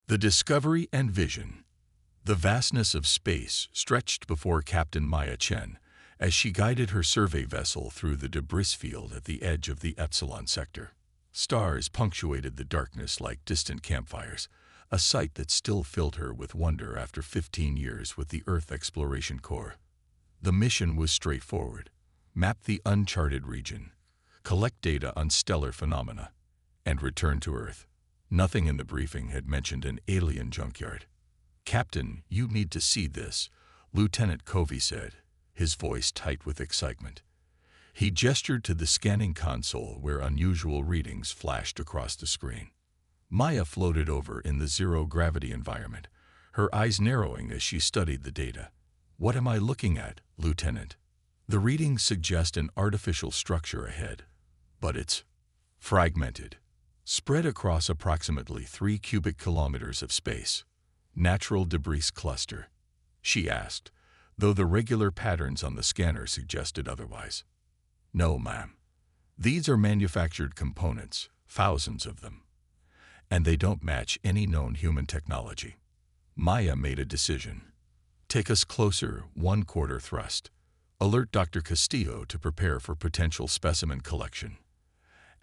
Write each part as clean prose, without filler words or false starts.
The discovery and vision. The vastness of space stretched before Captain Maya Chen as she guided her survey vessel through the debris field at the edge of the Epsilon sector. Stars punctuated the darkness like distant campfires, a sight that still filled her with wonder after 15 years with the Earth Exploration Corps. The mission was straightforward: map the uncharted region, collect data on stellar phenomena, and return to Earth. Nothing in the briefing had mentioned an alien junkyard. "Captain, you need to see this," Lieutenant Covey said, his voice tight with excitement. He gestured to the scanning console where unusual readings flashed across the screen. Maya floated over in the zero-gravity environment, her eyes narrowing as she studied the data. "What am I looking at, Lieutenant?" "The readings suggest an artificial structure ahead, but it's fragmented, spread across approximately 3 cubic kilometers of space. Natural debris cluster?" she asked, though the regular patterns on the scanner suggested otherwise. "No, ma'am. These are manufactured components, thousands of them. And they don't match any known human technology." Maya made a decision. "Take us closer, 1/4 thrust. Alert Dr. Castillo to prepare for potential specimen collection."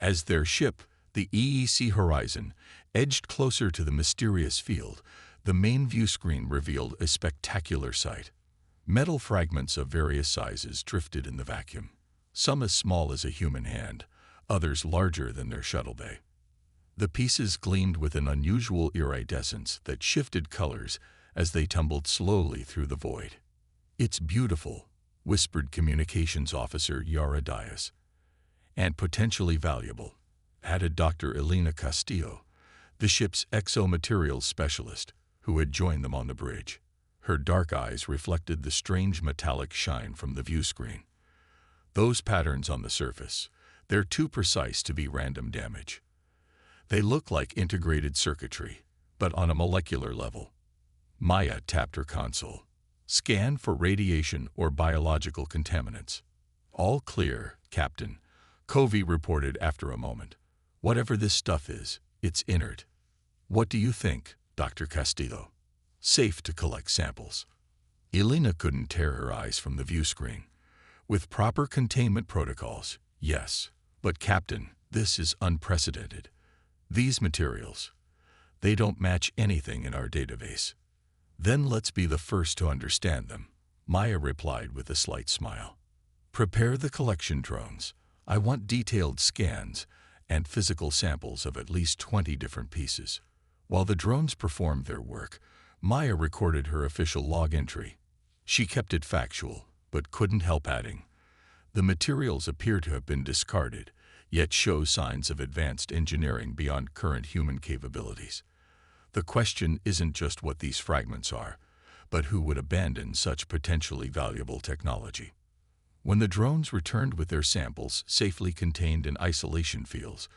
As their ship, the EEC Horizon, edged closer to the mysterious field, the main view screen revealed a spectacular sight. Metal fragments of various sizes drifted in the vacuum, some as small as a human hand, others larger than their shuttle bay. The pieces gleamed with an unusual iridescence that shifted colors as they tumbled slowly through the void. "It's beautiful," whispered Communications Officer Yara Diaz. "And potentially valuable," added Dr. Elena Castillo, the ship's exomaterials specialist, who had joined them on the bridge. Her dark eyes reflected the strange metallic shine from the view screen. "Those patterns on the surface, they're too precise to be random damage. They look like integrated circuitry, but on a molecular level." Maya tapped her console. "Scan for radiation or biological contaminants." "All clear, Captain," Covey reported after a moment. "Whatever this stuff is, it's inert." "What do you think, Dr. Castillo? Safe to collect samples?" Elena couldn't tear her eyes from the view screen. "With proper containment protocols, yes. But Captain, this is unprecedented. These materials, they don't match anything in our database." "Then let's be the first to understand them," Maya replied with a slight smile. "Prepare the collection drones. I want detailed scans and physical samples of at least 20 different pieces." While the drones performed their work, Maya recorded her official log entry. She kept it factual, but couldn't help adding, "The materials appear to have been discarded, yet show signs of advanced engineering beyond current human capabilities. The question isn't just what these fragments are, but who would abandon such potentially valuable technology." When the drones returned with their samples safely contained in isolation fields,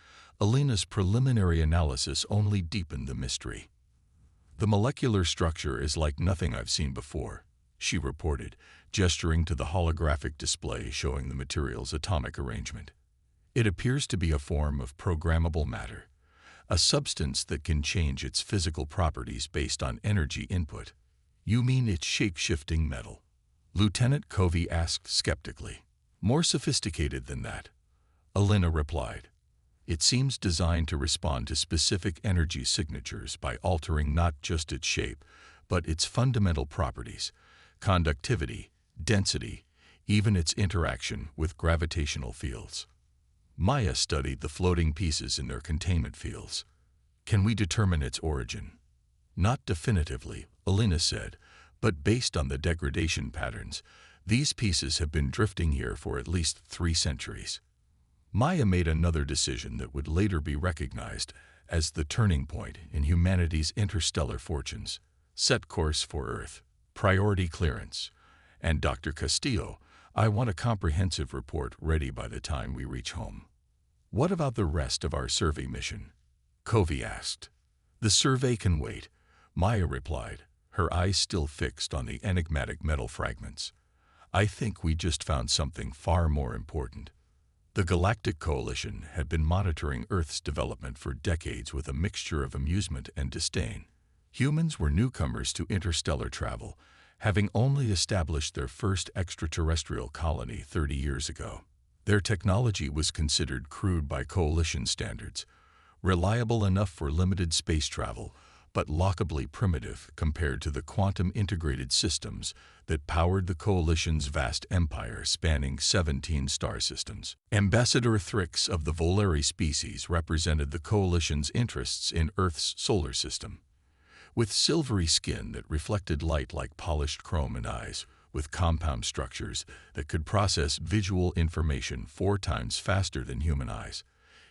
Elena's preliminary analysis only deepened the mystery. "The molecular structure is like nothing I've seen before," she reported, gesturing to the holographic display showing the material's atomic arrangement. "It appears to be a form of programmable matter, a substance that can change its physical properties based on energy input." "You mean it's shape-shifting metal?" Lieutenant Covey asked skeptically. "More sophisticated than that," Elena replied. "It seems designed to respond to specific energy signatures by altering not just its shape, but its fundamental properties: conductivity, density, even its interaction with gravitational fields." Maya studied the floating pieces in their containment fields. "Can we determine its origin?" "Not definitively," Elena said, "but based on the degradation patterns, these pieces have been drifting here for at least 3 centuries." Maya made another decision that would later be recognized as the turning point in humanity's interstellar fortunes. "Set course for Earth. Priority clearance. And Dr. Castillo, I want a comprehensive report ready by the time we reach home." "What about the rest of our survey mission?" Covey asked. "The survey can wait," Maya replied, her eyes still fixed on the enigmatic metal fragments. "I think we just found something far more important." The Galactic Coalition had been monitoring Earth's development for decades with a mixture of amusement and disdain. Humans were newcomers to interstellar travel, having only established their first extraterrestrial colony 30 years ago. Their technology was considered crude by Coalition standards, reliable enough for limited space travel, but laughably primitive compared to the quantum-integrated systems that powered the Coalition's vast empire spanning 17 star systems. Ambassador Thrix of the Volare species represented the Coalition's interests in Earth's solar system. With silvery skin that reflected light like polished chrome and eyes, with compound structures that could process visual information 4 times faster than human eyes,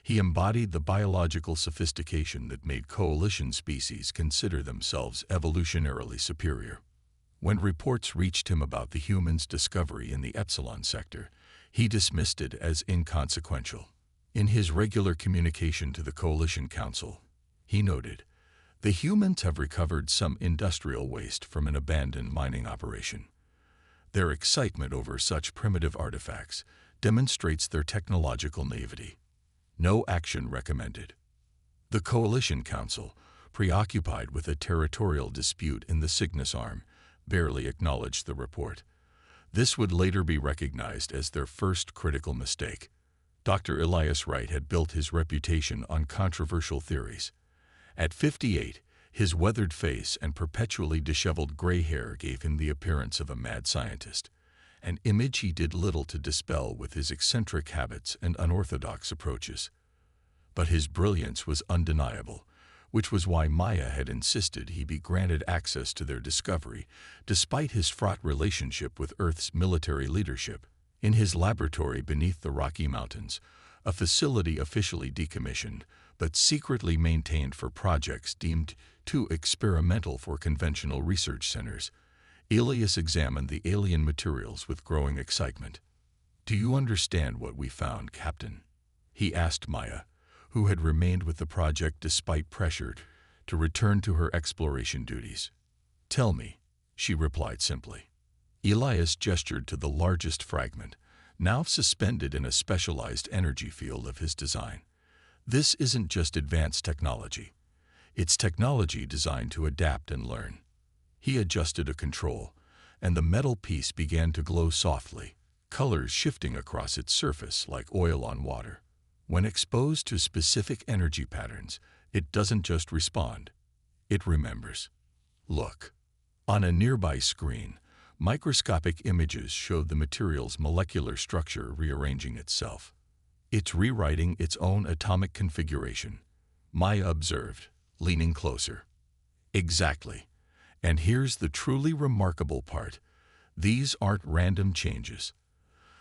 he embodied the biological sophistication that made Coalition species consider themselves evolutionarily superior. When reports reached him about the humans' discovery in the Epsilon sector, he dismissed it as inconsequential. In his regular communication to the Coalition Council, he noted, "The humans have recovered some industrial waste from an abandoned mining operation. Their excitement over such primitive artifacts demonstrates their technological naivety. No action recommended." The Coalition Council, preoccupied with a territorial dispute in the Cygnus Arm, barely acknowledged the report. This would later be recognized as their first critical mistake. Dr. Elias Wright had built his reputation on controversial theories. At 58, his weathered face and perpetually disheveled gray hair gave him the appearance of a mad scientist, an image he did little to dispel with his eccentric habits and unorthodox approaches. But his brilliance was undeniable, which was why Maya had insisted he be granted access to their discovery, despite his fraught relationship with Earth's military leadership. In his laboratory beneath the Rocky Mountains, a facility officially decommissioned, but secretly maintained for projects deemed too experimental for conventional research centers, Elias examined the alien materials with growing excitement. "Do you understand what we found, Captain?" he asked Maya, who had remained with the project despite pressure to return to her exploration duties. "Tell me," she replied simply. Elias gestured to the largest fragment, now suspended in a specialized energy field of his design. "This isn't just advanced technology. It's technology designed to adapt and learn." He adjusted a control, and the metal piece began to glow softly, colors shifting across its surface like oil on water. When exposed to specific energy patterns, it doesn't just respond, it remembers. Look. On a nearby screen, microscopic images showed the material's molecular structure rearranging itself. "It's rewriting its own atomic configuration," Maya observed, leaning closer. "Exactly. And here's the truly remarkable part. These aren't random changes.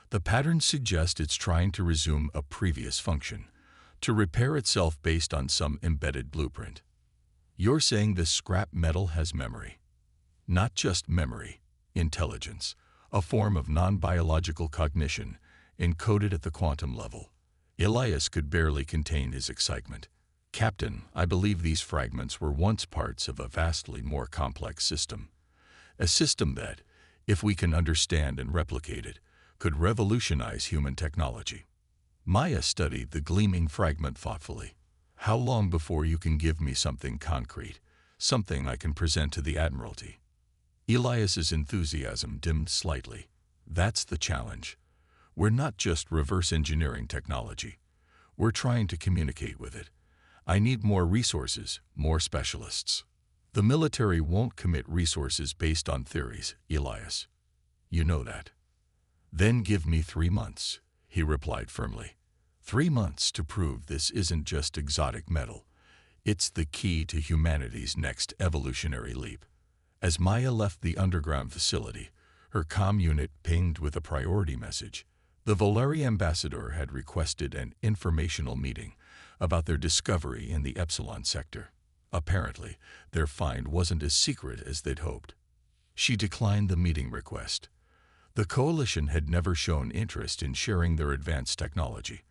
The patterns suggest it's trying to resume a previous function, to repair itself based on some embedded blueprint." "You're saying this scrap metal has memory?" "Not just memory, intelligence, a form of non-biological cognition, encoded at the quantum level." Elias could barely contain his excitement. "Captain, I believe these fragments were once parts of a vastly more complex system. A system that, if we can understand and replicate it, could revolutionize human technology." Maya studied the gleaming fragment thoughtfully. "How long before you can give me something concrete, something I can present to the Admiralty?" Elias's enthusiasm dimmed slightly. "That's the challenge. We're not just reverse engineering technology. We're trying to communicate with it. I need more resources, more specialists." "The military won't commit resources based on theories, Elias. You know that." "Then give me 3 months," he replied firmly. 3 months to prove this isn't just exotic metal. It's the key to humanity's next evolutionary leap. As Maya left the underground facility, her comm unit pinged with a priority message. The Volare ambassador had requested an informational meeting about their discovery in the Epsilon sector. Apparently, their find wasn't as secret as they'd hoped. She declined the meeting request. The Coalition had never shown interest in sharing their advanced technology.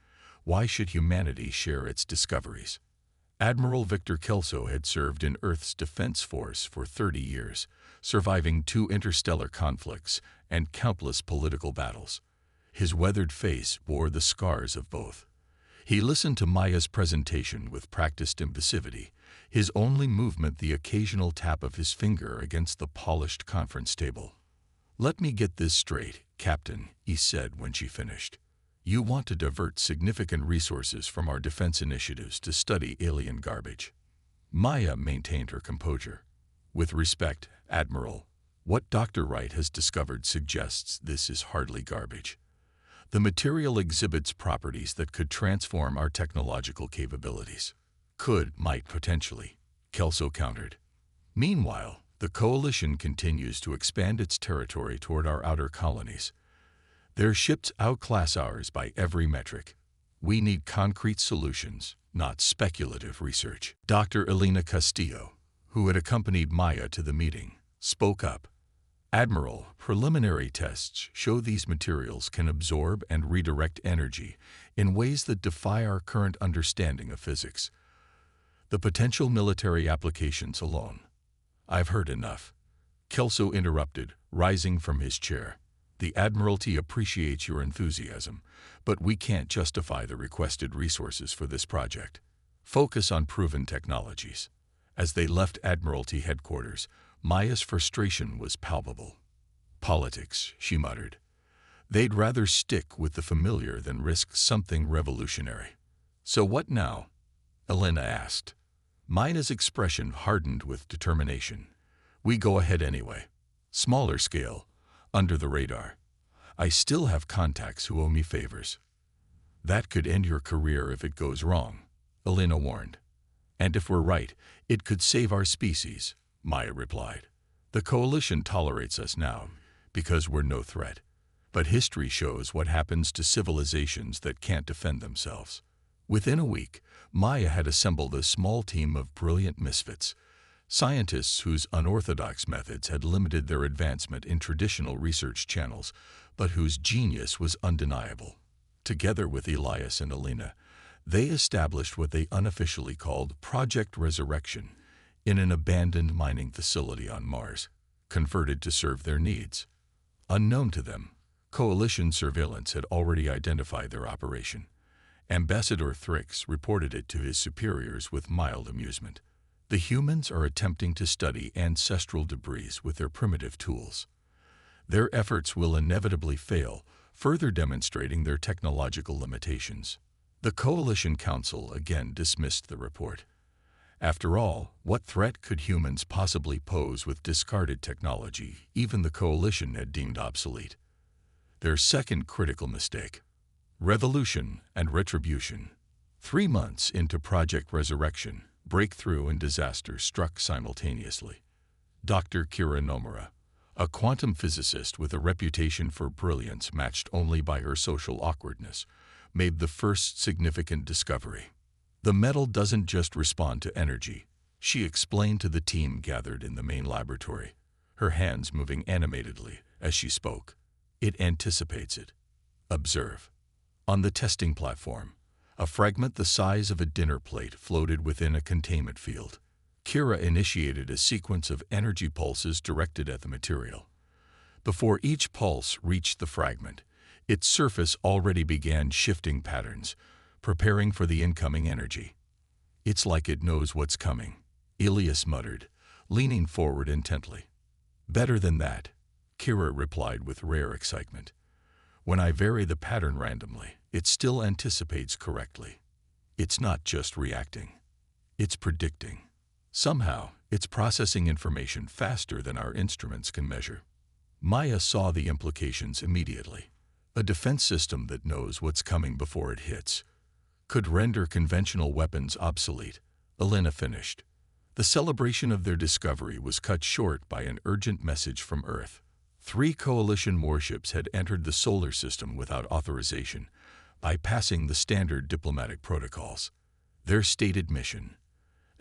Why should humanity share its discoveries? Admiral Victor Kelso had served in Earth's Defense Force for 30 years, surviving 2 interstellar conflicts and countless political battles. His weathered face bore the scars of both. He listened to Maya's presentation with practiced impassivity, his only movement the occasional tap of his finger against the polished conference table. "Let me get this straight, Captain," he said when she finished. "You want to divert significant resources from our defense initiatives to study alien garbage." Maya maintained her composure. "With respect, Admiral, what Dr. Wright has discovered suggests this is hardly garbage. The material exhibits properties that could transform our technological capabilities." Might potentially, Kelso countered. "Meanwhile, the Coalition continues to expand its territory toward our outer colonies. Their ships outclass ours by every metric. We need concrete solutions, not speculative research." Dr. Elena Castillo, who had accompanied Maya to the meeting, spoke up. "Admiral, preliminary tests show these materials can absorb and redirect energy in ways that defy our current understanding of physics. The potential military applications alone—" "I've heard enough," Kelso interrupted, rising from his chair. "The Admiralty appreciates your enthusiasm, but we can't justify the requested resources for this project. Focus on proven technologies." As they left Admiralty headquarters, Maya's frustration was palpable. "Politics," she muttered. "They'd rather stick with the familiar than risk something revolutionary." "So what now?" Elena asked. Maya's expression hardened with determination. "We go ahead anyway. Smaller scale, under the radar. I still have contacts who owe me favors." "That could end your career if it goes wrong," Elena warned. "And if we're right, it could save our species," Maya replied. "The Coalition tolerates us now because we're no threat. But history shows what happens to civilizations that can't defend themselves." Within a week, Maya had assembled a small team of brilliant misfits, scientists whose unorthodox methods had limited their advancement in traditional research channels, but whose genius was undeniable. Together with Elias and Elena, they established what they unofficially called Project Resurrection in an abandoned mining facility on Mars, converted to serve their needs. Unknown to them, Coalition surveillance had already identified their operation. Ambassador Thrix reported it to his superiors with mild amusement. "The humans are attempting to study ancestral debris with their primitive tools. Their efforts will inevitably fail, further demonstrating their technological limitations." The Coalition Council again dismissed the report. After all, what threat could humans possibly pose with discarded technology even the Coalition had deemed obsolete? Their second critical mistake: revolution and retribution. 3 months into Project Resurrection, breakthrough and disaster struck simultaneously. Dr. Kira Nomura, a quantum physicist with a reputation for brilliance matched only by her social awkwardness, made the first significant discovery. "The metal doesn't just respond to energy," she explained to the team gathered in the main laboratory, her hands moving animatedly as she spoke. "It anticipates it. Observe." On the testing platform, a fragment the size of a dinner plate floated within a containment field. Kira initiated a sequence of energy pulses directed at the material. Before each pulse reached the fragment, its surface already began shifting patterns, preparing for the incoming energy. "It's like it knows what's coming," Elias muttered, leaning forward intently. "Better than that," Kira replied with rare excitement. "When I vary the pattern randomly, it still anticipates correctly. It's not just reacting. It's predicting. Somehow, it's processing information faster than our instruments can measure." Maya saw the implications immediately. A defense system that knows what's coming before it hits could render conventional weapons obsolete, Elena finished. The celebration of their discovery was cut short by an urgent message from Earth. 3 Coalition warships had entered the solar system without authorization, bypassing the standard diplomatic protocols. Their stated mission: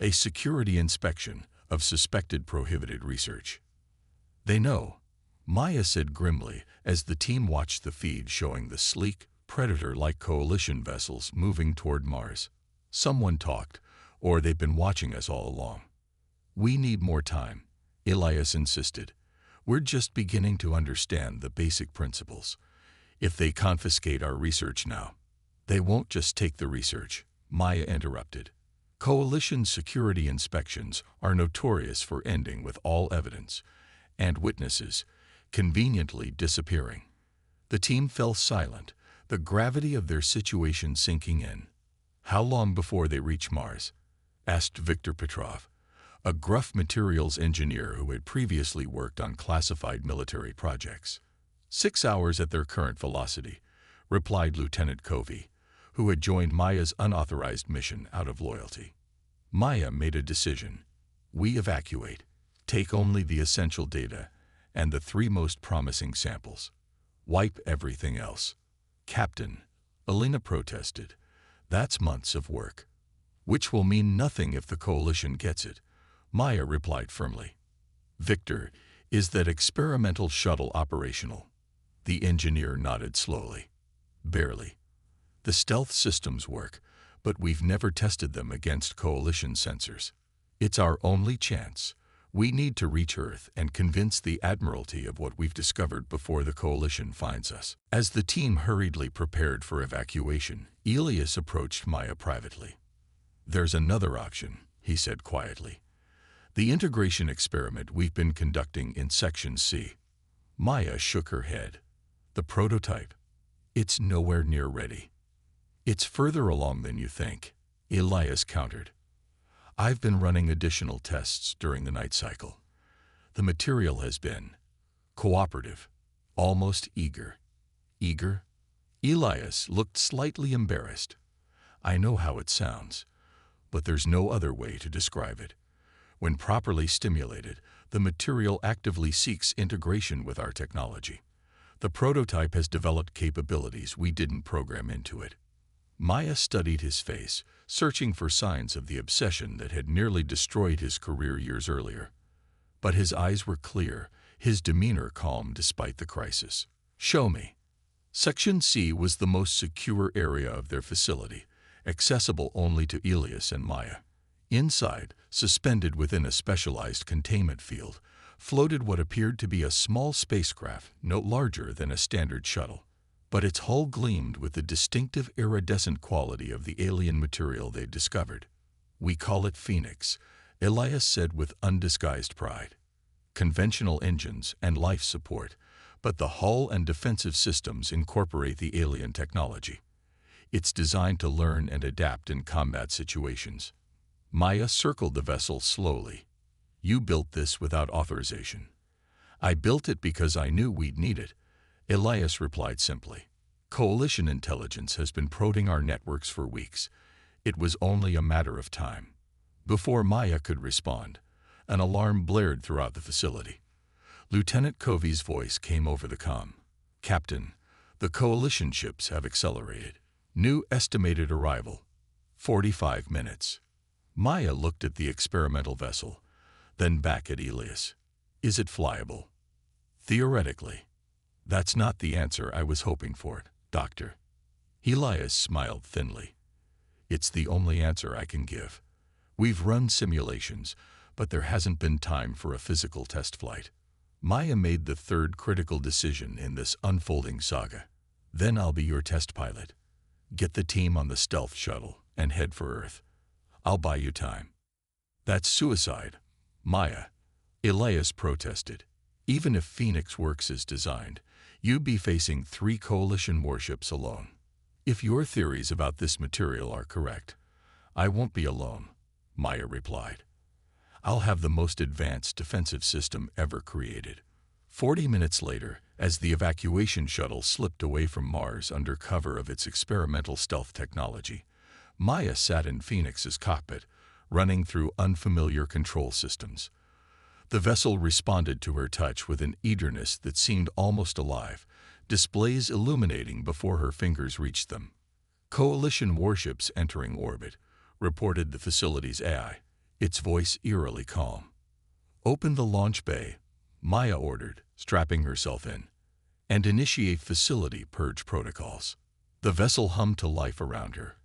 a security inspection of suspected prohibited research. "They know," Maya said grimly as the team watched the feed showing the sleek, predator-like Coalition vessels moving toward Mars. "Someone talked, or they've been watching us all along." "We need more time," Elias insisted. "We're just beginning to understand the basic principles. If they confiscate our research now, They won't just take the research, Maya interrupted. Coalition security inspections are notorious for ending with all evidence and witnesses conveniently disappearing. The team fell silent, the gravity of their situation sinking in. How long before they reach Mars? Asked Viktor Petrov, a gruff materials engineer who had previously worked on classified military projects. 6 hours at their current velocity, replied Lieutenant Covey, who had joined Maya's unauthorized mission out of loyalty. Maya made a decision. We evacuate, take only the essential data and the 3 most promising samples. Wipe everything else. Captain, Elena protested, that's months of work. Which will mean nothing if the coalition gets it, Maya replied firmly. Victor, is that experimental shuttle operational? The engineer nodded slowly. Barely. The stealth systems work, but we've never tested them against coalition sensors. It's our only chance. We need to reach Earth and convince the Admiralty of what we've discovered before the coalition finds us. As the team hurriedly prepared for evacuation, Elias approached Maya privately. There's another option, he said quietly. The integration experiment we've been conducting in Section C. Maya shook her head. The prototype? It's nowhere near ready. It's further along than you think, Elias countered. I've been running additional tests during the night cycle. The material has been cooperative, almost eager. Eager? Elias looked slightly embarrassed. I know how it sounds, but there's no other way to describe it. When properly stimulated, the material actively seeks integration with our technology. The prototype has developed capabilities we didn't program into it. Maya studied his face, searching for signs of the obsession that had nearly destroyed his career years earlier. But his eyes were clear, his demeanor calm despite the crisis. Show me. Section C was the most secure area of their facility, accessible only to Elias and Maya. Inside, suspended within a specialized containment field, floated what appeared to be a small spacecraft no larger than a standard shuttle. But its hull gleamed with the distinctive iridescent quality of the alien material they'd discovered. We call it Phoenix, Elias said with undisguised pride. Conventional engines and life support, but the hull and defensive systems incorporate the alien technology. It's designed to learn and adapt in combat situations. Maya circled the vessel slowly. You built this without authorization. I built it because I knew we'd need it, Elias replied simply. Coalition intelligence has been prodding our networks for weeks. It was only a matter of time. Before Maya could respond, an alarm blared throughout the facility. Lieutenant Covey's voice came over the comm. Captain, the coalition ships have accelerated. New estimated arrival, 45 minutes. Maya looked at the experimental vessel, then back at Elias. Is it flyable? Theoretically. That's not the answer I was hoping for, Doctor. Elias smiled thinly. It's the only answer I can give. We've run simulations, but there hasn't been time for a physical test flight. Maya made the third critical decision in this unfolding saga. Then I'll be your test pilot. Get the team on the stealth shuttle and head for Earth. I'll buy you time. That's suicide, Maya. Elias protested. Even if Phoenix works as designed, you'd be facing 3 coalition warships alone. If your theories about this material are correct, I won't be alone, Maya replied. I'll have the most advanced defensive system ever created. 40 minutes later, as the evacuation shuttle slipped away from Mars under cover of its experimental stealth technology, Maya sat in Phoenix's cockpit, running through unfamiliar control systems. The vessel responded to her touch with an eagerness that seemed almost alive, displays illuminating before her fingers reached them. Coalition warships entering orbit, reported the facility's AI, its voice eerily calm. Open the launch bay, Maya ordered, strapping herself in, and initiate facility purge protocols. The vessel hummed to life around her,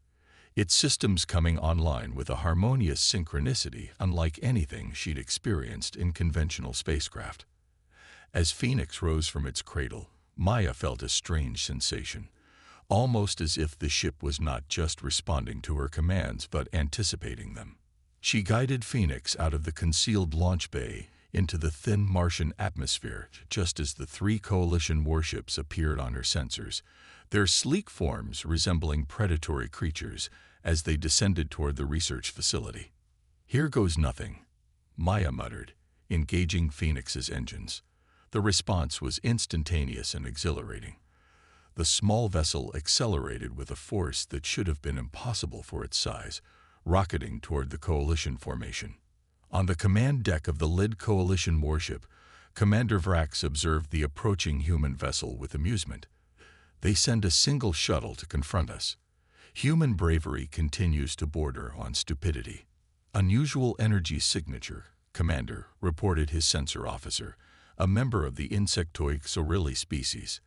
its systems coming online with a harmonious synchronicity unlike anything she'd experienced in conventional spacecraft. As Phoenix rose from its cradle, Maya felt a strange sensation, almost as if the ship was not just responding to her commands but anticipating them. She guided Phoenix out of the concealed launch bay into the thin Martian atmosphere just as the 3 Coalition warships appeared on her sensors, their sleek forms resembling predatory creatures as they descended toward the research facility. "Here goes nothing," Maya muttered, engaging Phoenix's engines. The response was instantaneous and exhilarating. The small vessel accelerated with a force that should have been impossible for its size, rocketing toward the Coalition formation. On the command deck of the Lid Coalition warship, Commander Vrax observed the approaching human vessel with amusement. "They send a single shuttle to confront us. Human bravery continues to border on stupidity." "Unusual energy signature," Commander reported his sensor officer, a member of the insectoid Xorili species.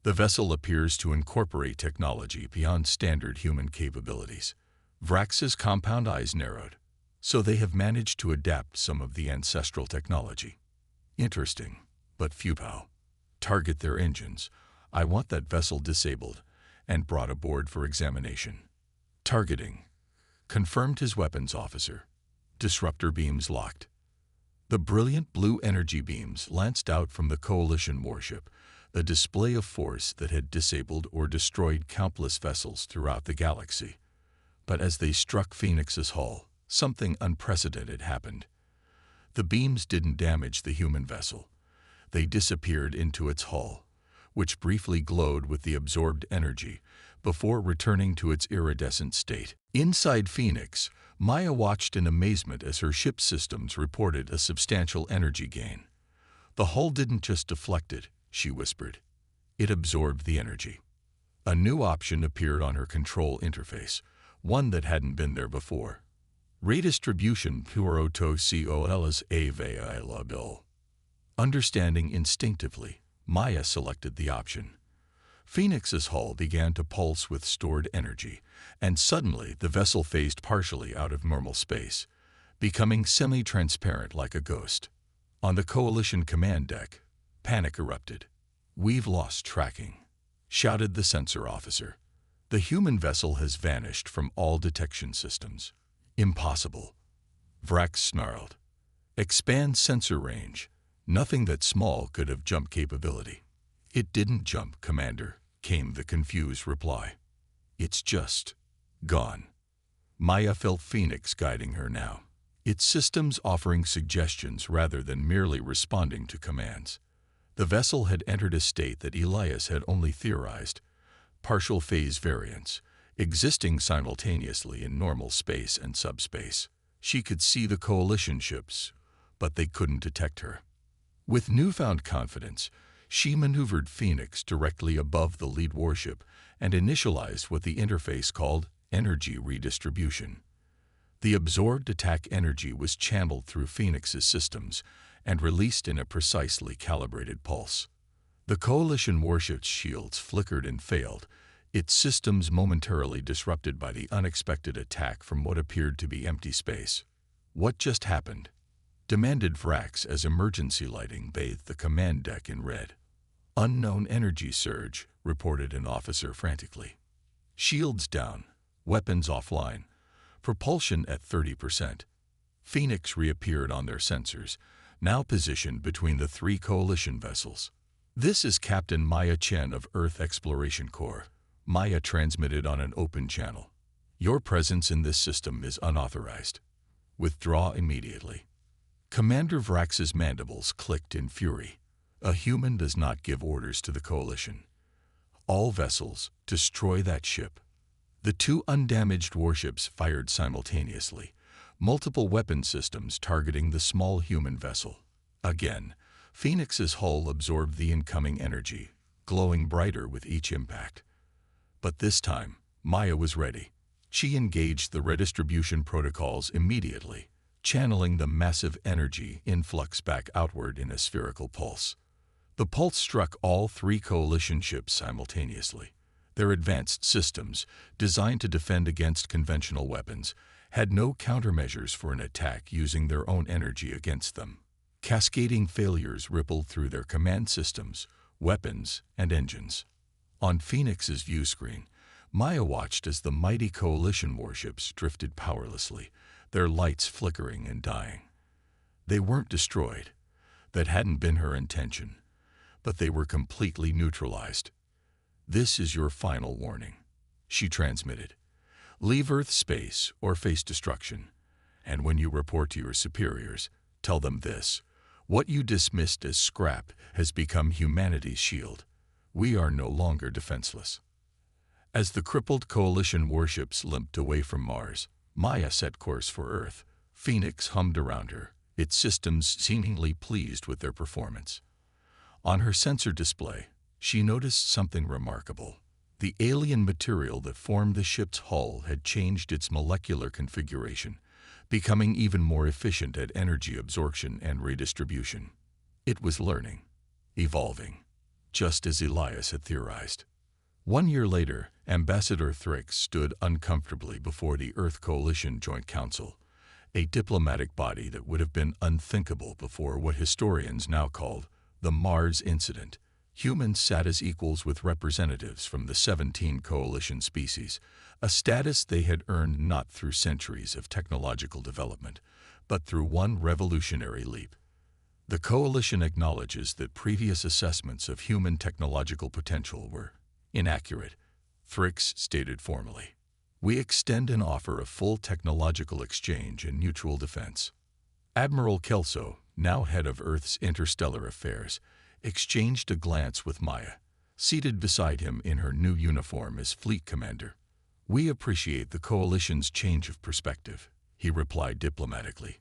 "The vessel appears to incorporate technology beyond standard human capabilities." Vrax's compound eyes narrowed. "So they have managed to adapt some of the ancestral technology. Interesting, but futile. Target their engines. I want that vessel disabled and brought aboard for examination." "Targeting," confirmed his weapons officer. Disruptor beams locked. The brilliant blue energy beams lanced out from the Coalition warship, a display of force that had disabled or destroyed countless vessels throughout the galaxy. But as they struck Phoenix's hull, something unprecedented happened. The beams didn't damage the human vessel. They disappeared into its hull, which briefly glowed with the absorbed energy before returning to its iridescent state. Inside Phoenix, Maya watched in amazement as her ship's systems reported a substantial energy gain. "The hull didn't just deflect it," she whispered. "It absorbed the energy." A new option appeared on her control interface, one that hadn't been there before. Redistribution puroto available. Understanding instinctively, Maya selected the option. Phoenix's hull began to pulse with stored energy, and suddenly the vessel phased partially out of normal space, becoming semi-transparent like a ghost. On the Coalition command deck, panic erupted. "We've lost tracking," shouted the sensor officer. "The human vessel has vanished from all detection systems." "Impossible," Vrax snarled. "Expand sensor range." Nothing that small could have jump capability. "It didn't jump, Commander," came the confused reply. "It's just gone." Maya felt Phoenix guiding her now, its systems offering suggestions rather than merely responding to commands. The vessel had entered a state that Elias had only theorized, partial phase variance, existing simultaneously in normal space and subspace. She could see the Coalition ships, but they couldn't detect her. With newfound confidence, she maneuvered Phoenix directly above the lead warship and initialized what the interface called energy redistribution. The absorbed attack energy was channeled through Phoenix's systems and released in a precisely calibrated pulse. The Coalition warship's shields flickered and failed, its systems momentarily disrupted by the unexpected attack from what appeared to be empty space. "What just happened?" demanded Vrax as emergency lighting bathed the command deck in red. "Unknown energy surge," reported an officer frantically. "Shields down, weapons offline, propulsion at 30%. Phoenix reappeared on their sensors, now positioned between the 3 Coalition vessels. "This is Captain Maya Chen of Earth Exploration Corps," Maya transmitted on an open channel. "Your presence in this system is unauthorized. Withdraw immediately." Commander Vrax's mandibles clicked in fury. A human does not give orders to the Coalition. "All vessels, destroy that ship." The 2 undamaged warships fired simultaneously, multiple weapon systems targeting the small human vessel. Again, Phoenix's hull absorbed the incoming energy, glowing brighter with each impact. But this time, Maya was ready. She engaged the redistribution protocols immediately, channeling the massive energy influx back outward in a spherical pulse. The pulse struck all 3 Coalition ships simultaneously. Their advanced systems, designed to defend against conventional weapons, had no countermeasures for an attack using their own energy against them. Cascading failures rippled through their command systems, weapons, and engines. On Phoenix's view screen, Maya watched as the mighty Coalition warships drifted powerlessly, their lights flickering and dying. They weren't destroyed. That hadn't been her intention. But they were completely neutralized. "This is your final warning," she transmitted. "Leave Earth space or face destruction. And when you report to your superiors, tell them this: what you dismissed as scrap has become humanity's shield. We are no longer defenseless." As the crippled Coalition warships limped away from Mars, Maya set course for Earth. Phoenix hummed around her, its systems seemingly pleased with their performance. On her sensor display, she noticed something remarkable. The alien material that formed the ship's hull had changed its molecular configuration, becoming even more efficient at energy absorption and redistribution. It was learning, evolving, just as Elias had theorized. 1 year later, Ambassador Thrix stood uncomfortably before the Earth Coalition Joint Council, a diplomatic body that would have been unthinkable before what historians now call the Mars Incident. Humans sat as equals with representatives from the 17 coalition species, a status they had earned not through centuries of technological development, but through one revolutionary leap. The coalition acknowledges that previous assessments of human technological potential were inaccurate, Thrix stated formally. "We extend an offer of full technological exchange and mutual defense." Admiral Kelso, now head of Earth's interstellar affairs, exchanged a glance with Maya, seated beside him in her new uniform as fleet commander. "We appreciate the coalition's change of perspective," he replied diplomatically.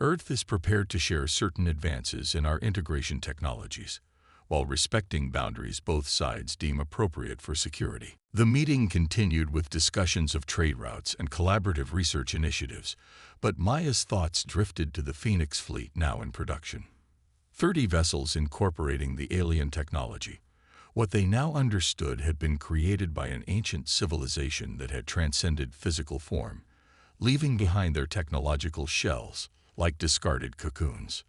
"Earth is prepared to share certain advances in our integration technologies, while respecting boundaries both sides deem appropriate for security." The meeting continued with discussions of trade routes and collaborative research initiatives, but Maya's thoughts drifted to the Phoenix fleet now in production. 30 vessels incorporating the alien technology. What they now understood had been created by an ancient civilization that had transcended physical form, leaving behind their technological shells like discarded cocoons.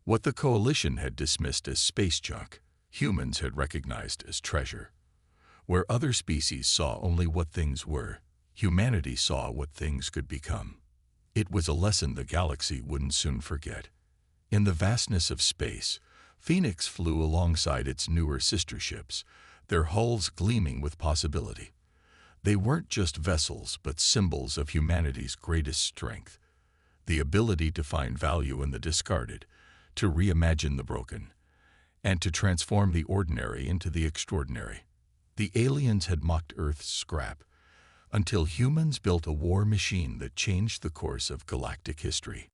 What the coalition had dismissed as space junk, humans had recognized as treasure. Where other species saw only what things were, humanity saw what things could become. It was a lesson the galaxy wouldn't soon forget. In the vastness of space, Phoenix flew alongside its newer sister ships, their hulls gleaming with possibility. They weren't just vessels, but symbols of humanity's greatest strength: the ability to find value in the discarded, to reimagine the broken, and to transform the ordinary into the extraordinary. The aliens had mocked Earth's scrap, until humans built a war machine that changed the course of galactic history.